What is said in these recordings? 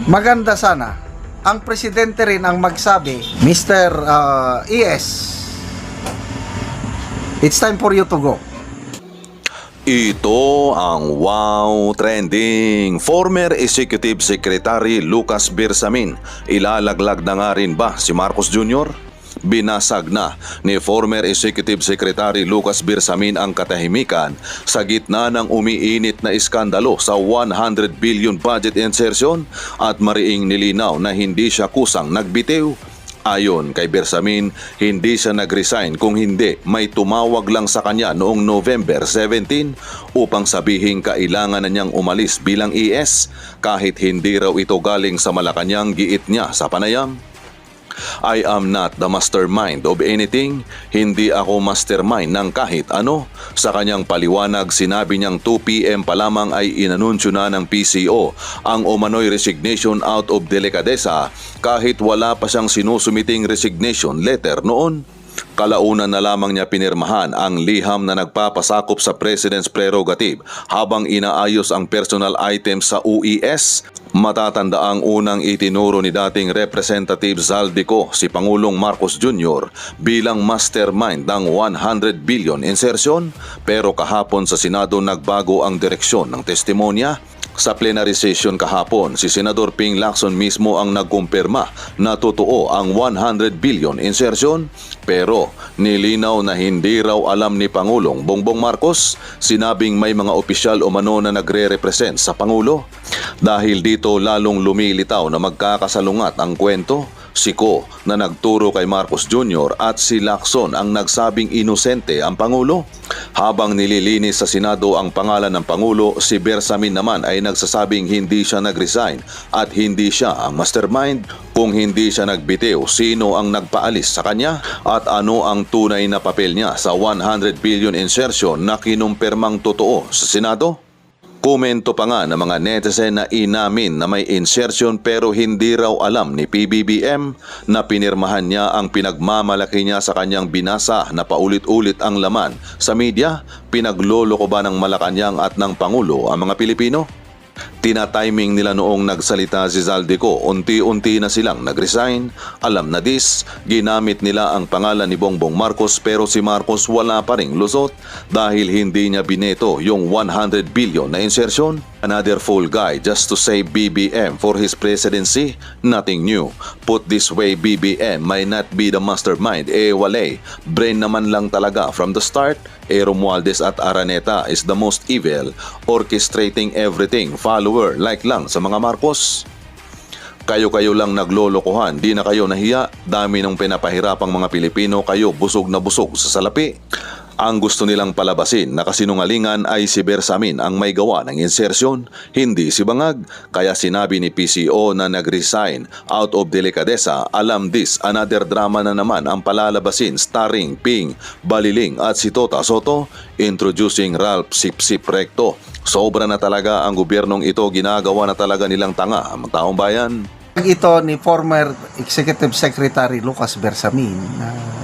Maganda sana ang presidente rin ang magsabi, Mr. ES, it's time for you to go. Ito ang wow trending. Former Executive Secretary Lucas Bersamin, ilalaglag na nga rin ba si Marcos Jr.? Binasag na ni former Executive Secretary Lucas Bersamin ang katahimikan sa gitna ng umiinit na iskandalo sa 100 billion budget insertion at mariing nilinaw na hindi siya kusang nagbitiw. Ayon kay Bersamin, hindi siya nag-resign kung hindi may tumawag lang sa kanya noong November 17 upang sabihin kailangan na niyang umalis bilang ES kahit hindi raw ito galing sa Malacanang, giit niya sa panayam. I am not the mastermind of anything. Hindi ako mastermind ng kahit ano. Sa kanyang paliwanag, sinabi niyang 2 PM pa lamang ay inanunsyo na ng PCO ang umano'y resignation out of delikadesa kahit wala pa siyang sinusumiting resignation letter noon. Kalaunan na lamang niya pinirmahan ang liham na nagpapasakop sa President's prerogative habang inaayos ang personal items sa UES. Matatanda ang unang itinuro ni dating Representative Zaldico si Pangulong Marcos Jr. bilang mastermind ng 100 billion insertion, pero kahapon sa Senado nagbago ang direksyon ng testimonya. Sa plenary session kahapon, si Senador Ping Lacson mismo ang nagkumpirma na totoo ang 100 billion insertion, pero nilinaw na hindi raw alam ni Pangulong Bongbong Marcos. Sinabing may mga opisyal umano na nagre-represent sa Pangulo. Dahil dito lalong lumilitaw na magkakasalungat ang kwento. Si Ko na nagturo kay Marcos Jr. at si Lacson ang nagsabing inosente ang Pangulo. Habang nililinis sa Senado ang pangalan ng Pangulo, si Bersamin naman ay nagsasabing hindi siya nag-resign at hindi siya ang mastermind. Kung hindi siya nagbitiw, sino ang nagpaalis sa kanya? At ano ang tunay na papel niya sa 100 billion insertion na kinumpirmang totoo sa Senado? Komento pa nga ng mga netizen na inamin na may insertion pero hindi raw alam ni PBBM na pinirmahan niya ang pinagmamalaki niya sa kanyang binasa na paulit-ulit ang laman sa media. Pinagloloko ba ng Malacanang at ng Pangulo ang mga Pilipino? Tina-timing nila noong nagsalita si Zaldico, unti-unti na silang nag-resign. Alam na this, ginamit nila ang pangalan ni Bongbong Marcos pero si Marcos wala pa ring lusot dahil hindi niya bineto yung 100 billion na insertion. Another fool guy just to save BBM for his presidency? Nothing new. Put this way, BBM might not be the mastermind. Wale, brain naman lang talaga from the start. Romualdez at Araneta is the most evil, orchestrating everything, follower like lang sa mga Marcos. Kayo-kayo lang naglolokohan, di na kayo nahiya, dami ng pinapahirapang mga Pilipino, kayo busog na busog sa salapi. Ang gusto nilang palabasin na kasinungalingan ay si Bersamin ang may gawa ng insertion, hindi si Bangag. Kaya sinabi ni PCO na nag-resign out of delikadesa. Alam this, another drama na naman ang palalabasin starring Ping, Baliling at si Tota Soto, introducing Ralph Sip-Sip Recto. Sobra na talaga ang gobyernong ito, ginagawa na talaga nilang tanga ang taong bayan. Ito ni former Executive Secretary Lucas Bersamin,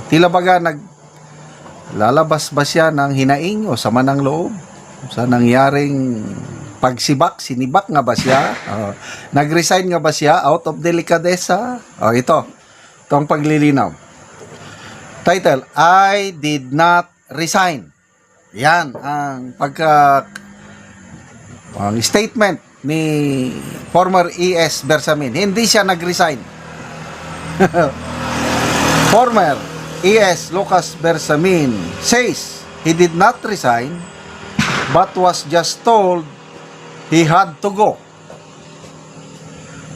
tila baga lalabas ba siya ng hinaing o sama ng loob sa nangyaring pagsibak, sinibak nga ba siya? Nag-resign nga ba siya out of delikadesa? Itong paglilinaw. Title, I did not resign. Yan ang ang statement ni former ES Bersamin. Hindi siya nag-resign. Former ES Lucas Bersamin says he did not resign but was just told he had to go.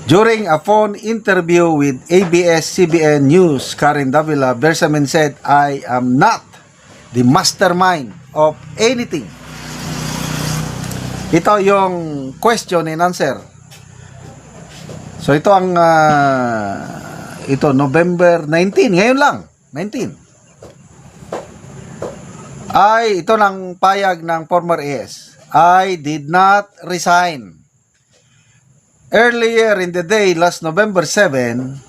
During a phone interview with ABS-CBN News, Karen Davila, Bersamin said, I am not the mastermind of anything. Ito yung question and answer. So ito ang November 19, ngayon lang. 19. Ito ng payag ng former AS. I did not resign. Earlier in the day, last November 17,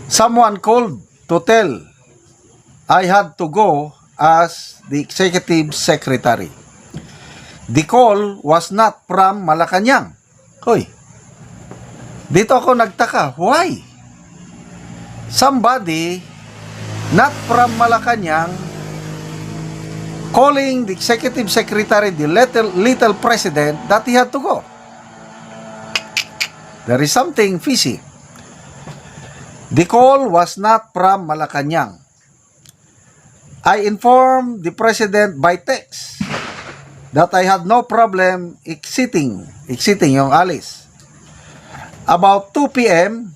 someone called to tell I had to go as the executive secretary. The call was not from Malacanang. Hoy, Dito ako nagtaka, why? Somebody not from Malacanang calling the executive secretary, the little president, that he had to go. There is something fishy. The call was not from Malacanang. I informed the president by text that I had no problem exiting yung alis. About 2 p.m.,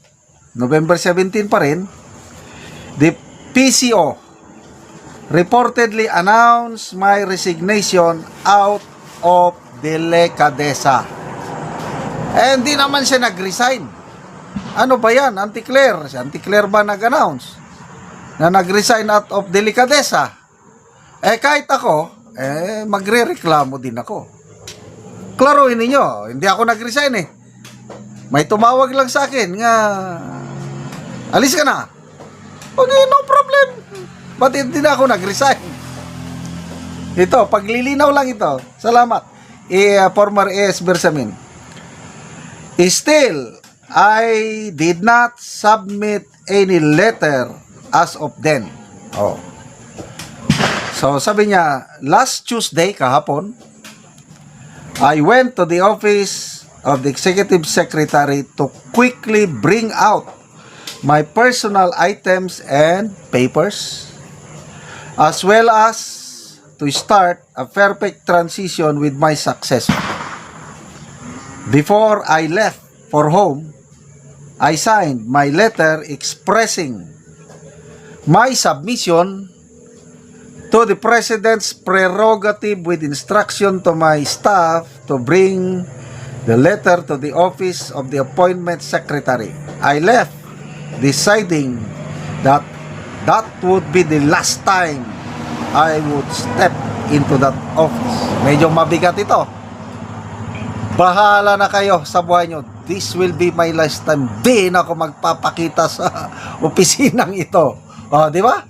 November 17 pa rin, the PCO reportedly announced my resignation out of delicadeza. Eh, hindi naman siya nag-resign. Ano ba yan? Anti-Claire. Si Anti-Claire ba nag-announce na nag-resign out of delicadeza? Eh, kahit ako, magre-reklamo din ako. Klaruhin ninyo, hindi ako nag-resign eh. May tumawag lang sa akin nga, alis ka na. Okay, no problem. Ba't hindi na ako nag-resign? Ito, paglilinaw lang ito. Salamat. Former AS Bersamin. Still, I did not submit any letter as of then. Oh. So, sabi niya, last Tuesday, kahapon, I went to the office of the executive secretary to quickly bring out my personal items and papers, as well as to start a perfect transition with my successor. Before I left for home, I signed my letter expressing my submission to the President's prerogative with instruction to my staff to bring the letter to the office of the appointment secretary. I left deciding that that would be the last time I would step into that office. Medyo mabigat ito. Bahala na kayo sa buhay nyo. This will be my last time. Di na ako magpapakita sa opisinang ito. O, di ba?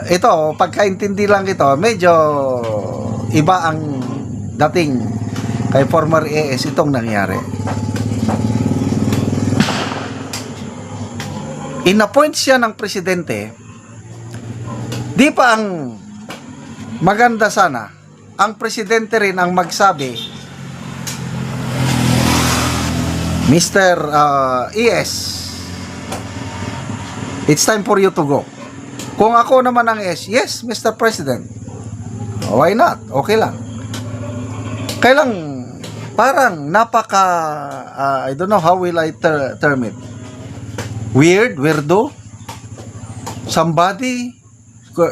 Ito, pagkaintindi lang ito, medyo iba ang dating kay former AS itong nangyari. In-appoint siya ng presidente. Di pa ang maganda sana, ang presidente rin ang magsabi, Mr. ES, it's time for you to go. Kung ako naman ang ES, yes, Mr. President. Why not? Okay lang. Kailang parang napaka, I don't know how will I term it. Weirdo. Somebody,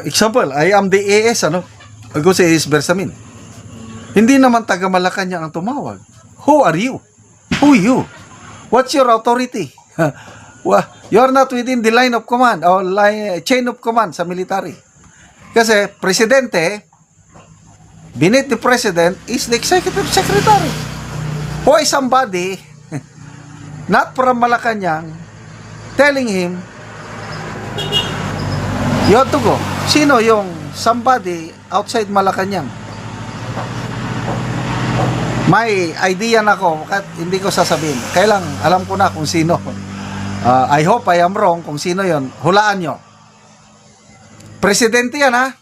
example, I am the AS, Ako si AS Bersamin. Hindi naman taga Malacanang ang tumawag. Who are you? Who you? What's your authority? You're not within the line of command or chain of command sa military. Kasi presidente, beneath the president is the executive secretary. Who is somebody not from Malacanang telling him you have to go? Sino yung somebody outside Malacanang? May idea na ako, hindi ko sasabihin. Kailang alam ko na kung sino. I hope I am wrong kung sino yon. Hulaan nyo. Presidente yan, ha?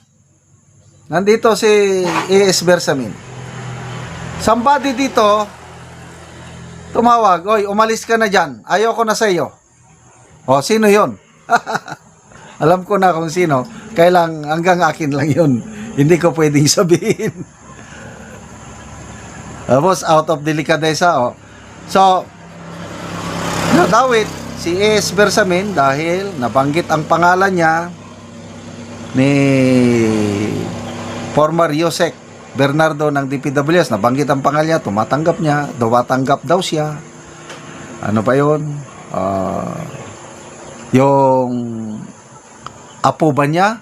Nandito si AS Bersamin. Somebody dito tumawag, oy, umalis ka na dyan. Ayoko na sa iyo. O, sino yon? Alam ko na kung sino. Kailang hanggang akin lang yun. Hindi ko pwedeng sabihin. Tapos, out of delicadeza, oh. So, nadawit si AS Bersamin dahil nabanggit ang pangalan niya ni former Yusek Bernardo ng DPWS. Nabanggit ang pangalan niya, tumatanggap daw siya. Ano pa yun? Yung apo ba niya,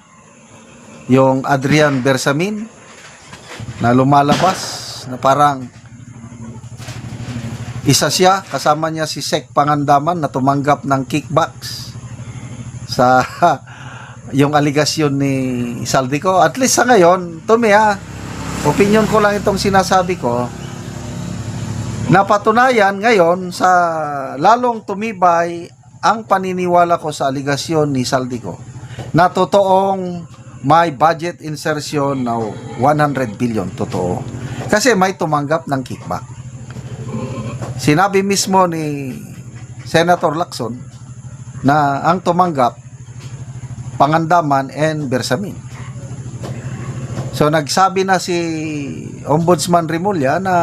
yung Adrian Bersamin, na lumalabas na parang isa siya, kasama niya si Sek Pangandaman na tumanggap ng kickbacks sa yung aligasyon ni Saldico. At least sa ngayon, opinion ko lang itong sinasabi ko, Napatunayan ngayon sa lalong tumibay ang paniniwala ko sa aligasyon ni Saldico na totoong may budget insertion na 100 billion. Totoo. Kasi may tumanggap ng kickback. Sinabi mismo ni Senator Lacson na ang tumanggap Pangandaman and Bersamin. So nagsabi na si Ombudsman Rimulya na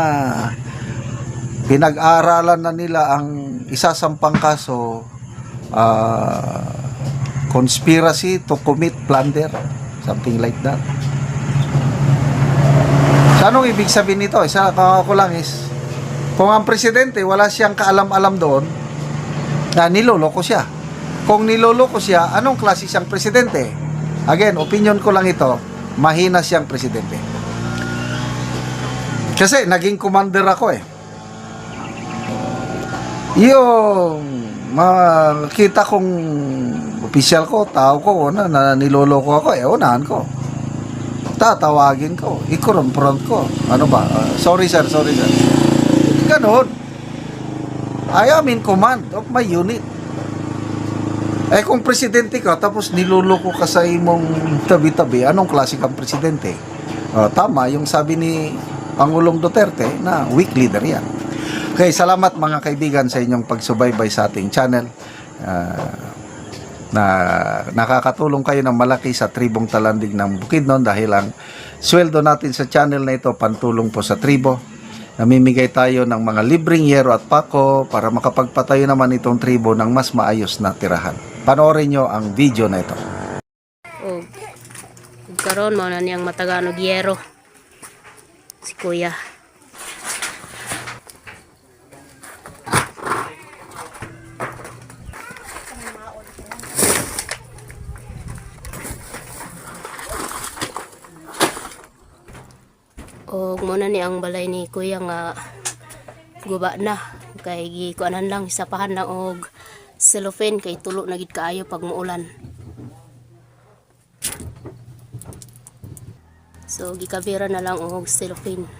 pinag-aaralan na nila ang isasampang kaso, conspiracy to commit plunder, something like that. So anong ibig sabihin nito? Isa ko lang is, kung ang presidente wala siyang kaalam-alam doon, na niloloko siya. Kung niloloko siya, anong klase siyang presidente? Again, opinion ko lang ito, mahina siyang presidente. Kasi naging commander ako eh. Yung makita kong opisyal ko, tao ko, na niloloko ako, unahan ko. Tatawagin ko, i-confront ko. Ano ba? Sorry sir. Ganon. I am in command of my unit. Kung presidente ka, tapos niloloko ka sa imong tabi-tabi, anong klase kang presidente? Tama, yung sabi ni Pangulong Duterte na weak leader yan. Okay, salamat mga kaibigan sa inyong pagsubaybay sa ating channel. Na nakakatulong kayo ng malaki sa tribong Talandig ng Bukidnon dahil ang sweldo natin sa channel na ito pantulong po sa tribo. Namimigay tayo ng mga libreng yero at pako para makapagpatayo naman itong tribo ng mas maayos na tirahan. Panoorin nyo ang video na ito. Karon mo na niyang mataganog yero si kuya. O muna ni ang balay ni kuya nga guba na kay gikuanan lang isapahan lang og cellophane kay tulo na gid kaayo pag muulan. So gikabira na lang og cellophane.